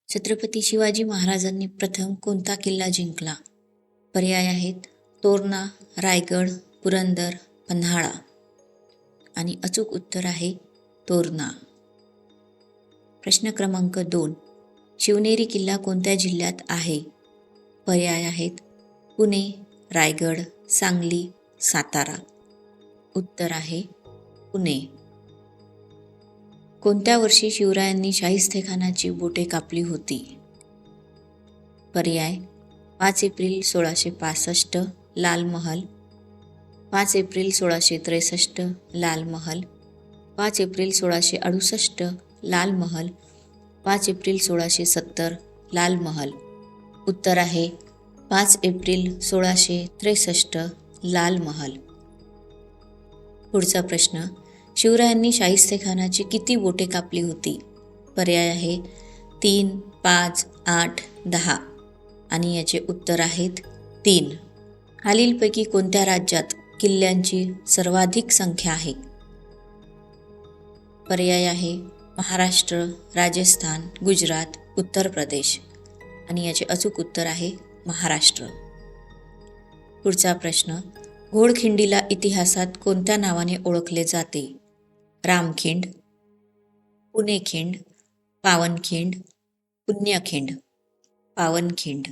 छत्रपती शिवाजी महाराजांनी प्रथम कोणता किल्ला जिंकला? पर्याय आहेत तोरणा, रायगड, पुरंदर, पन्हाळा. आणि अचूक उत्तर आहे तोरणा. प्रश्न क्रमांक 2. शिवनेरी किल्ला कोणत्या जिल्ह्यात आहे? पर्याय आहेत पुणे, रायगड, सांगली, सातारा. उत्तर आहे पुणे. कोणत्या वर्षी शिवरायांनी शाहिस्तेखानाची बोटे कापली होती? पर्याय 5 April 1665 Lal Mahal, 5 April 1663 Lal Mahal, 5 April 1668 Lal Mahal, 5 April 1670 Lal Mahal. उत्तर आहे 5 एप्रिल 1663 लाल महल. पुढचा प्रश्न. शिवरायांनी शाहिस्तेखानाची किती बोटे कापली होती? पर्याय आहे 3, 5, 8, 10. आणि याचे उत्तर आहेत 3. खालीलपैकी कोणत्या राज्यात किल्ल्यांची सर्वाधिक संख्या आहे? पर्याय आहे महाराष्ट्र, राजस्थान, गुजरात, उत्तर प्रदेश. आणि याचे अचूक उत्तर आहे महाराष्ट्र. पुढचा प्रश्न. घोडखिंडीला इतिहासात कोणत्या नावाने ओळखले जाते? रामखिंड, पुणेखिंड, पावनखिंड, पुण्यखिंड. पावनखिंड.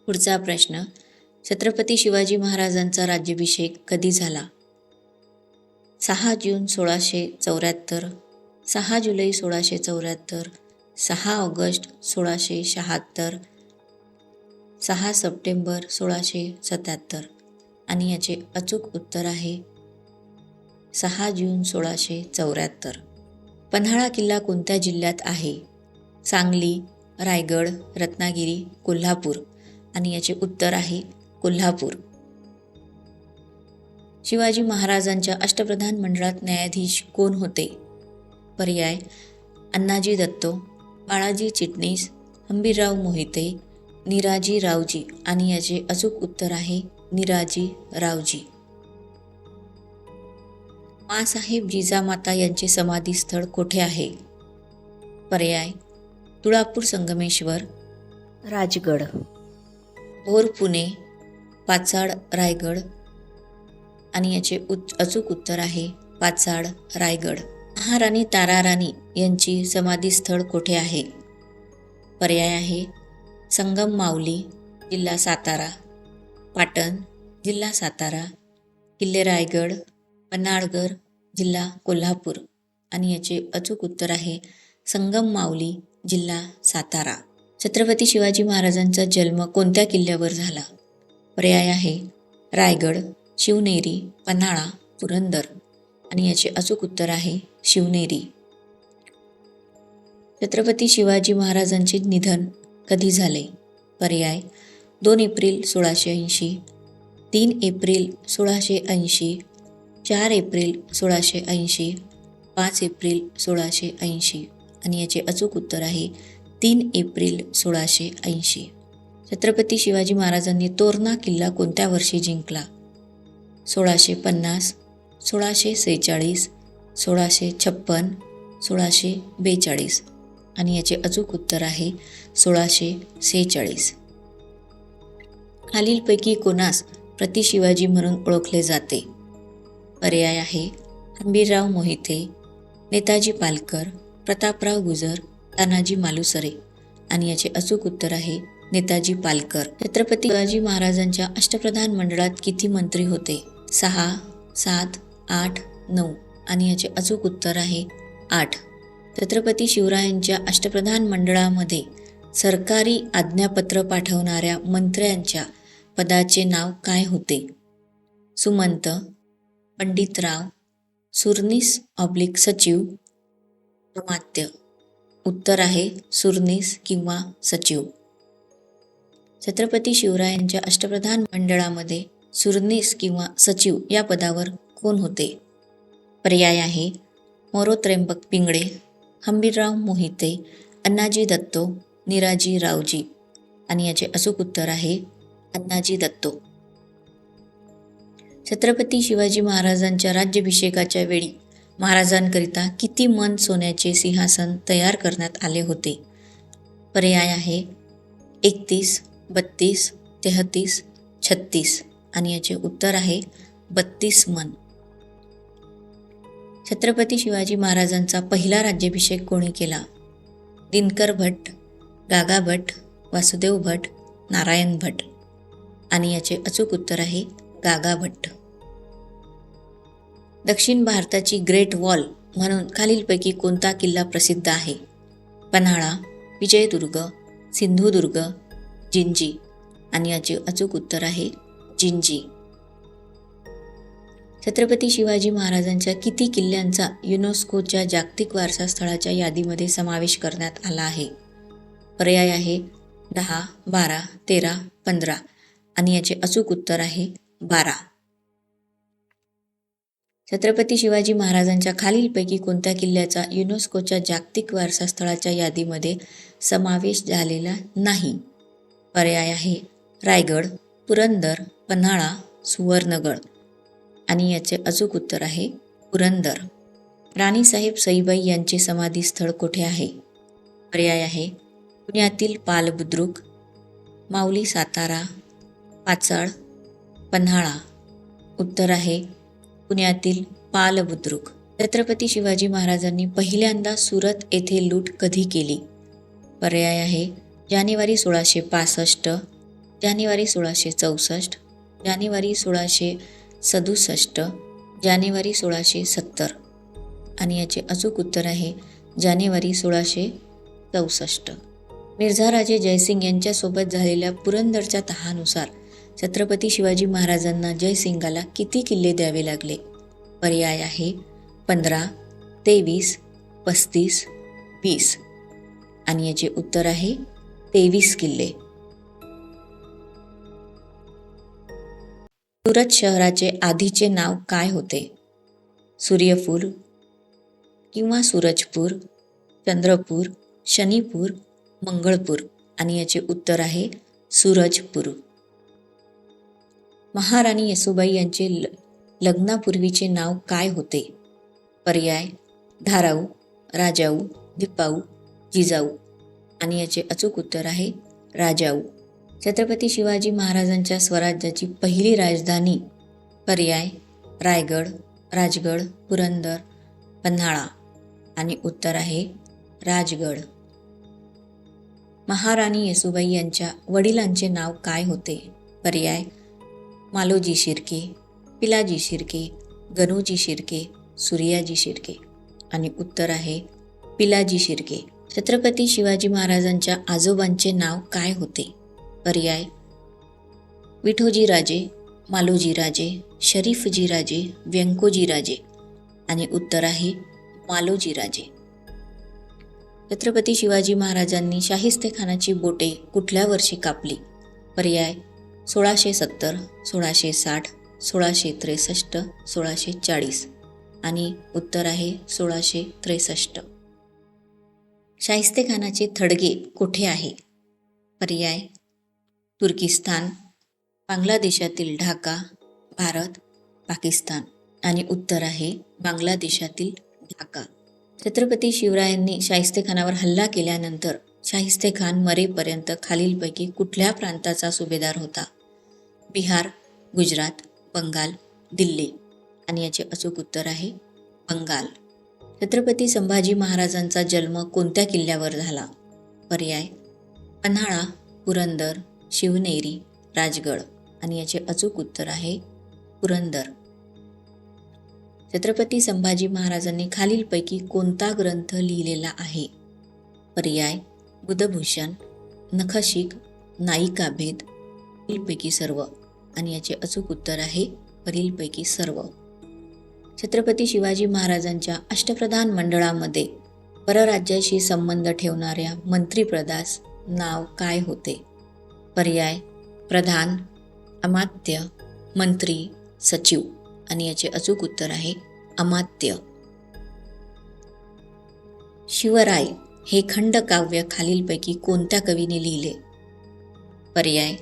पुढचा प्रश्न. छत्रपती शिवाजी महाराजांचा राज्याभिषेक कधी झाला? 6 जून 1674, 6 जुलै 1674, 6 ऑगस्ट 1676, 6 सप्टेंबर 1677. आणि याचे अचूक उत्तर आहे 6 जून 1674. पन्हाळा किल्ला कोणत्या जिल्ह्यात आहे? सांगली, रायगड, रत्नागिरी, कोल्हापूर. आणि याचे उत्तर आहे कोल्हापूर. शिवाजी महाराजांच्या अष्टप्रधान मंडळात न्यायाधीश कोण होते? पर्याय अण्णाजी दत्तो, बाळाजी चिटणीस, हंबीरराव मोहिते, निराजी रावजी. आणि याचे अचूक उत्तर आहे निराजी रावजी. माँसाहेब जिजामाता यांचे समाधीस्थळ कोठे आहे? पर्याय तुळापूर संगमेश्वर, राजगड, भोर पुणे, पाचाड रायगड. आणि याचे अचूक उत्तर आहे पाचाड रायगड. महाराणी ताराराणी यांची समाधीस्थळ कोठे आहे? पर्याय आहे संगम माऊली, जिल्हा सातारा, पाटण, जिल्हा सातारा, किल्ले रायगड, पन्हाळगड, जिल्हा कोल्हापूर. आणि याचे अचूक उत्तर आहे संगम माऊली, जिल्हा सातारा. छत्रपती शिवाजी महाराजांचा जन्म कोणत्या किल्ल्यावर झाला? पर्याय आहे रायगड, शिवनेरी, पन्हाळा, पुरंदर. आणि याचे अचूक उत्तर आहे शिवनेरी. छत्रपती शिवाजी महाराजांचे निधन कधी झाले? पर्याय 2 एप्रिल 1680, 3 एप्रिल 1680, 4 एप्रिल 1680, 5 एप्रिल 1680. आणि याचे अचूक उत्तर आहे 3 एप्रिल 1680. छत्रपती शिवाजी महाराजांनी तोरणा किल्ला कोणत्या वर्षी जिंकला? 1650, 1646, 1656, 1642. आणि याचे अचूक उत्तर आहे 1646. खालीलपैकी कोणास प्रति शिवाजी म्हणून ओळखले जाते? पर्याय आहे हंबीरराव मोहिते, नेताजी पालकर, प्रतापराव गुजर, तानाजी मालुसरे. आणि याचे अचूक उत्तर आहे नेताजी पालकर. छत्रपती शिवाजी महाराजांच्या अष्टप्रधान मंडळात किती मंत्री होते? 6, 7, 8, 9. आणि याचे अचूक उत्तर आहे 8. छत्रपती शिवरायांच्या अष्टप्रधान मंडळामध्ये सरकारी आज्ञापत्र पाठवणाऱ्या मंत्र्यांच्या पदाचे नाव काय होते? सुमंत, पंडितराव, सुरनीस / सचिव, अमात्य. उत्तर आहे सुरनीस किंवा सचिव. छत्रपती शिवरायांच्या अष्टप्रधान मंडळामध्ये सुरनीस किंवा सचिव या पदावर कोण होते? पर्याय आहे मोरो त्र्यंबक पिंगळे, हंबीरराव मोहिते, अण्णाजी दत्तो, निराजी रावजी. आणि याचे अचूक उत्तर आहे अण्णाजी दत्तो. छत्रपती शिवाजी महाराजांच्या राज्याभिषेकाच्या वेळी महाराजांकरिता किती मन सोन्याचे सिंहासन तयार करण्यात आले होते? पर्याय आहे 31, 32, 33, 36 आणि याचे उत्तर आहे 32 मन. छत्रपती शिवाजी महाराजांचा पहिला राज्याभिषेक कोणी केला? दिनकर भट, गागा भट, वासुदेव भट, नारायण भट आणि याचे अचूक उत्तर आहे गागा भट्ट. दक्षिण भारताची ग्रेट वॉल म्हणून खालीलपैकी कोणता किल्ला प्रसिद्ध आहे? पन्हाळा, विजयदुर्ग, सिंधुदुर्ग, जिंजी आणि याचे अचूक उत्तर आहे जिंजी. छत्रपती शिवाजी महाराजांच्या किती किल्ल्यांचा युनेस्कोच्या जागतिक वारसा स्थळाच्या यादीमध्ये समावेश करण्यात आला आहे? पर्याय आहे 10, 12, 13, 15 आणि याचे अचूक उत्तर आहे 12. छत्रपती शिवाजी महाराजांच्या खालीलपैकी कोणत्या किल्ल्याचा युनेस्कोच्या जागतिक वारसा स्थळाच्या यादीमध्ये समावेश झालेला नाही? पर्याय आहे रायगड, पुरंदर, पन्हाळा, सुवर्णगड आणि याचे अचूक उत्तर आहे पुरंदर. राणीसाहेब सईबाई यांचे समाधी स्थळ कुठे आहे? पर्याय आहे पुण्यातील पाल बुद्रुक, माऊली सातारा, पाचाळ, पन्हाळा. उत्तर आहे पुण्यातील पाल बुद्रुक. छत्रपती शिवाजी महाराजांनी पहिल्यांदा सुरत येथे लूट कधी केली? पर्याय आहे जानेवारी 1665, जानेवारी 1664, जानेवारी 1667, जानेवारी 1670 आणि याचे अचूक उत्तर आहे जानेवारी 1664. मिर्झाराजे जयसिंग यांच्यासोबत झालेल्या पुरंदरच्या तहानुसार छत्रपती शिवाजी महाराजांना जयसिंगाला किती किल्ले द्यावे लागले? पर्याय आहे 15, 23, 35, 20 आणि याचे उत्तर आहे 23 किल्ले. सुरत शहराचे आधीचे नाव काय होते? सूर्यपूर किंवा सूरजपूर, चंद्रपूर, शनीपूर, मंगळपूर आणि याचे उत्तर आहे सूरजपूर. महाराणी येसूबाई यांचे लग्नापूर्वीचे नाव काय होते? पर्याय धाराऊ, राजाऊ, दीपाऊ, जिजाऊ आणि याचे अचूक उत्तर आहे राजाऊ. छत्रपती शिवाजी महाराजांच्या स्वराज्याची पहिली राजधानी? पर्याय रायगड, राजगड, पुरंदर, पन्हाळा आणि उत्तर आहे राजगड. महाराणी येसूबाई यांच्या वडिलांचे नाव काय होते? पर्याय मालोजी शिर्के, पिलाजी शिर्के, गणूजी शिर्के, सूर्याजी शिर्के आणि उत्तर आहे पिलाजी शिर्के. छत्रपती शिवाजी महाराजांच्या आजोबांचे नाव काय होते? पर्याय विठोजी राजे, मालोजी राजे, शरीफजी राजे, व्यंकोजी राजे आणि उत्तर आहे मालोजी राजे. छत्रपती शिवाजी महाराजांनी शाहिस्तेखानाची बोटे कुठल्या वर्षी कापली? पर्याय 1670, 1660, 1663, 1640 आणि उत्तर आहे 1663. शाहिस्तेखानाचे थडगे कुठे आहे? पर्याय तुर्किस्तान, बांगलादेशातील ढाका, भारत, पाकिस्तान आणि उत्तर आहे बांगलादेशातील ढाका. छत्रपती शिवरायांनी शाहिस्तेखानावर हल्ला केल्यानंतर शाहिस्तेखान मरेपर्यंत खालीलपैकी कुठल्या प्रांताचा सुभेदार होता? बिहार, गुजरात, बंगाल, दिल्ली आणि याचे अचूक उत्तर आहे बंगाल. छत्रपती संभाजी महाराजांचा जन्म कोणत्या किल्ल्यावर झाला? पर्याय पन्हाळा, पुरंदर, शिवनेरी, राजगड आणि याचे अचूक उत्तर आहे पुरंदर. छत्रपती संभाजी महाराजांनी खालीलपैकी कोणता ग्रंथ लिहिलेला आहे? पर्याय बुधभूषण, नखशिख, नायिकाभेद, वरीलपैकी सर्व आणि याचे अचूक उत्तर आहे वरीलपैकी सर्व. छत्रपती शिवाजी महाराजांच्या अष्टप्रधान मंडळामध्ये परराज्याशी संबंध ठेवणाऱ्या मंत्रिपदास नाव काय होते? पर्याय प्रधान, अमात्य, मंत्री, सचिव आणि याचे अचूक उत्तर आहे अमात्य. शिवराय हे खंडकाव्य खालीलपैकी कोणत्या कवीने लिहिले? पर्याय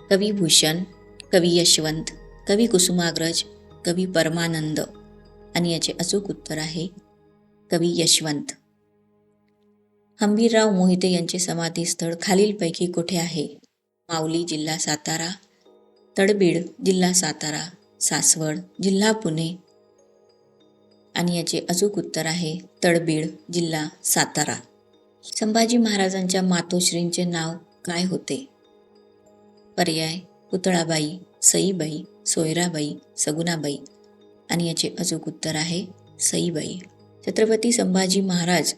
कवी भूषण, कवी यशवंत, कवी कुसुमाग्रज, कवी परमानंद आणि याचे अचूक उत्तर आहे कवी यशवंत. हंबीरराव मोहिते यांचे समाधीस्थळ खालीलपैकी कुठे आहे? माऊली जिल्हा सातारा, तडबीड जिल्हा सातारा, सासवड जिल्हा पुणे. आणि याचे अचूक उत्तर आहे तडबीड जिल्हा सातारा. संभाजी महाराजांच्या मातोश्रींचे नाव काय होते? पर्याय पुतळाबाई, सईबाई, सोयराबाई, सगुणाबाई. आणि याचे अचूक उत्तर आहे सईबाई. छत्रपती संभाजी महाराज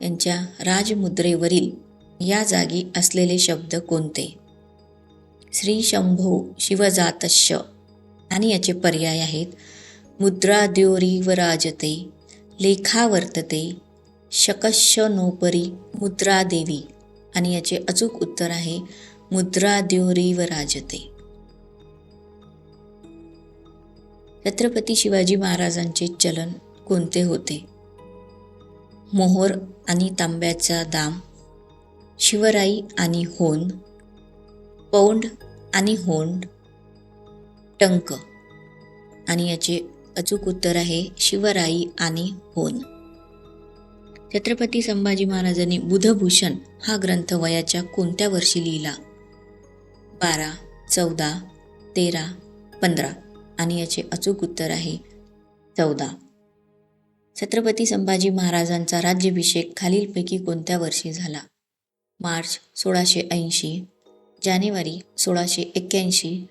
यांच्या राजमुद्रेवरील या जागी असलेले शब्द कोणते? श्री शंभो शिवजातस्य. आणि याचे पर्याय आहेत मुद्राद्योरीवराजते, लेखावर्तते, शकस्य नोपरी मुद्रा देवी. आणि याचे अचूक उत्तर आहे मुद्राद्योरीवराजते. छत्रपती शिवाजी महाराजांचे चलन कोणते होते? मोहोर आणि तांब्याचा दाम, शिवराई आणि होंद, पौंड आणि होंड, टंक. आणि याचे अचूक उत्तर आहे शिवराई आणि होंद. छत्रपती संभाजी महाराजांनी बुधभूषण हा ग्रंथ वयाच्या कोणत्या वर्षी लिहिला? 12, 14, 13, 15. आणि याचे अचूक उत्तर आहे 14. छत्रपती संभाजी महाराजांचा राज्याभिषेक खालीलपैकी कोणत्या वर्षी झाला? मार्च 1680, जानेवारी 1681,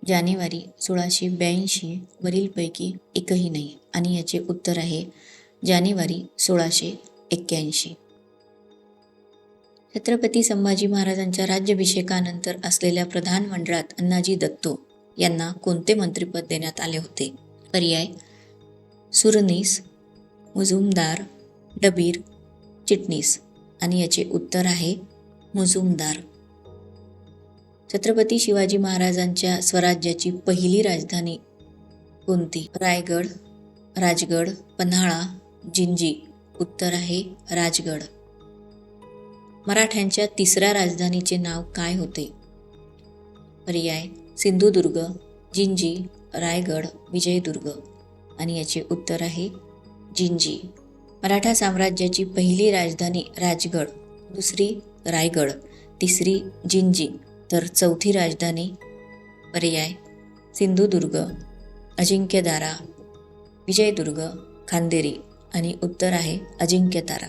जानेवारी 1682, वरीलपैकी एकही नाही. आणि याचे उत्तर आहे जानेवारी 1681. छत्रपती संभाजी महाराजांच्या राज्याभिषेकानंतर असलेल्या प्रधानमंडळात अण्णाजी दत्तो यांना कोणते मंत्रिपद देण्यात आले होते? पर्याय सुरनीस, मुजुमदार, डबीर, चिटणीस. आणि याचे उत्तर आहे मुजुमदार. छत्रपती शिवाजी महाराजांच्या स्वराज्याची पहिली राजधानी कोणती? रायगड, राजगड, पन्हाळा, जिंजी. उत्तर आहे राजगड. मराठ्यांच्या तिसऱ्या राजधानीचे नाव काय होते? पर्याय सिंधुदुर्ग, जिंजी, रायगड, विजयदुर्ग. आणि याचे उत्तर आहे जिंजी. मराठा साम्राज्याची पहिली राजधानी राजगड, दुसरी रायगड, तिसरी जिंजी, तर चौथी राजधानी पर्याय सिंधुदुर्ग, अजिंक्यतारा, विजयदुर्ग, खांदेरी. आणि उत्तर आहे अजिंक्यतारा.